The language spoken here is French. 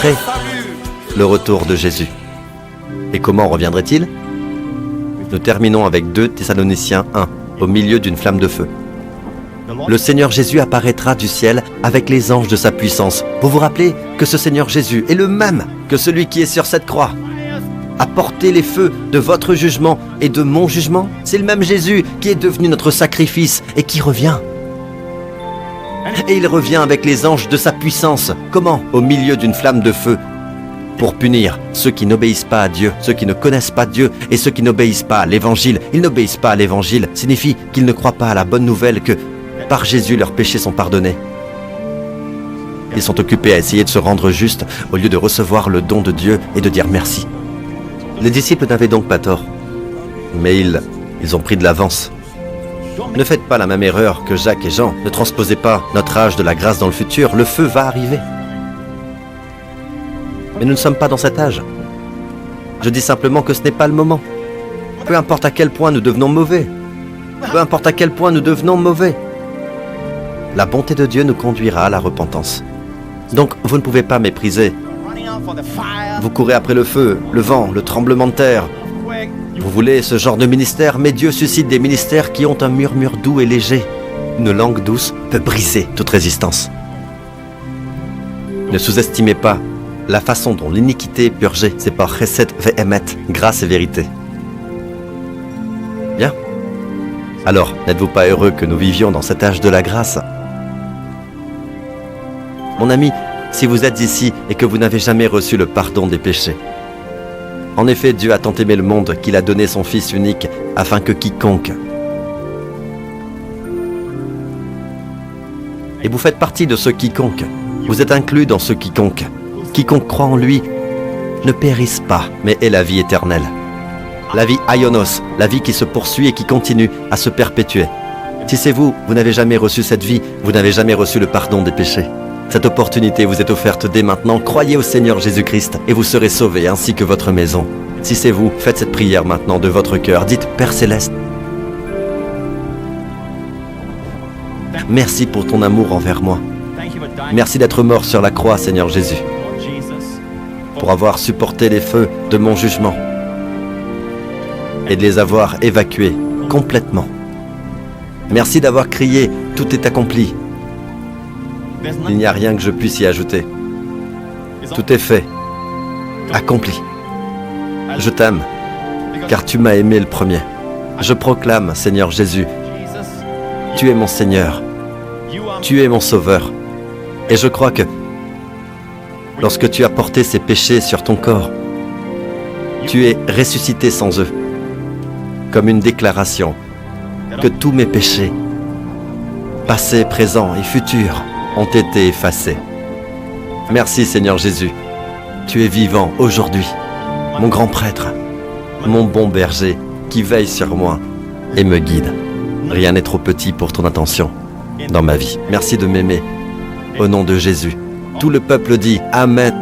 après le retour de Jésus. Et comment reviendrait-il? Nous terminons avec 2 Thessaloniciens 1, au milieu d'une flamme de feu. Le Seigneur Jésus apparaîtra du ciel avec les anges de sa puissance. Vous vous rappelez que ce Seigneur Jésus est le même que celui qui est sur cette croix, a porté les feux de votre jugement et de mon jugement. C'est le même Jésus qui est devenu notre sacrifice et qui revient. Et il revient avec les anges de sa puissance. Comment? Au milieu d'une flamme de feu, pour punir ceux qui n'obéissent pas à Dieu, ceux qui ne connaissent pas Dieu et ceux qui n'obéissent pas à l'Évangile. Ils n'obéissent pas à l'Évangile signifie qu'ils ne croient pas à la bonne nouvelle que par Jésus leurs péchés sont pardonnés. Ils sont occupés à essayer de se rendre justes au lieu de recevoir le don de Dieu et de dire merci. Les disciples n'avaient donc pas tort, mais ils ont pris de l'avance. Ne faites pas la même erreur que Jacques et Jean. Ne transposez pas notre âge de la grâce dans le futur. Le feu va arriver. Mais nous ne sommes pas dans cet âge. Je dis simplement que ce n'est pas le moment. Peu importe à quel point nous devenons mauvais. Peu importe à quel point nous devenons mauvais. La bonté de Dieu nous conduira à la repentance. Donc, vous ne pouvez pas mépriser. Vous courez après le feu, le vent, le tremblement de terre. Vous voulez ce genre de ministère, mais Dieu suscite des ministères qui ont un murmure doux et léger. Une langue douce peut briser toute résistance. Ne sous-estimez pas la façon dont l'iniquité est purgée. C'est par chesed ve'emet, grâce et vérité. Bien. Alors, n'êtes-vous pas heureux que nous vivions dans cet âge de la grâce? Mon ami, si vous êtes ici et que vous n'avez jamais reçu le pardon des péchés, en effet, Dieu a tant aimé le monde qu'il a donné son Fils unique afin que quiconque... Et vous faites partie de ce quiconque. Vous êtes inclus dans ce quiconque. Quiconque croit en lui ne périsse pas, mais ait la vie éternelle. La vie aionos, la vie qui se poursuit et qui continue à se perpétuer. Si c'est vous, vous n'avez jamais reçu cette vie, vous n'avez jamais reçu le pardon des péchés. Cette opportunité vous est offerte dès maintenant. Croyez au Seigneur Jésus-Christ et vous serez sauvés ainsi que votre maison. Si c'est vous, faites cette prière maintenant de votre cœur. Dites « Père Céleste, merci pour ton amour envers moi. Merci d'être mort sur la croix, Seigneur Jésus, pour avoir supporté les feux de mon jugement et de les avoir évacués complètement. Merci d'avoir crié « Tout est accompli ». Il n'y a rien que je puisse y ajouter. Tout est fait, accompli. Je t'aime, car tu m'as aimé le premier. Je proclame, Seigneur Jésus, tu es mon Seigneur, tu es mon Sauveur. Et je crois que lorsque tu as porté ces péchés sur ton corps, tu es ressuscité sans eux, comme une déclaration que tous mes péchés, passés, présents et futurs, ont été effacés. Merci Seigneur Jésus, tu es vivant aujourd'hui, mon grand prêtre, mon bon berger qui veille sur moi et me guide. Rien n'est trop petit pour ton attention dans ma vie. Merci de m'aimer. Au nom de Jésus, tout le peuple dit Amen.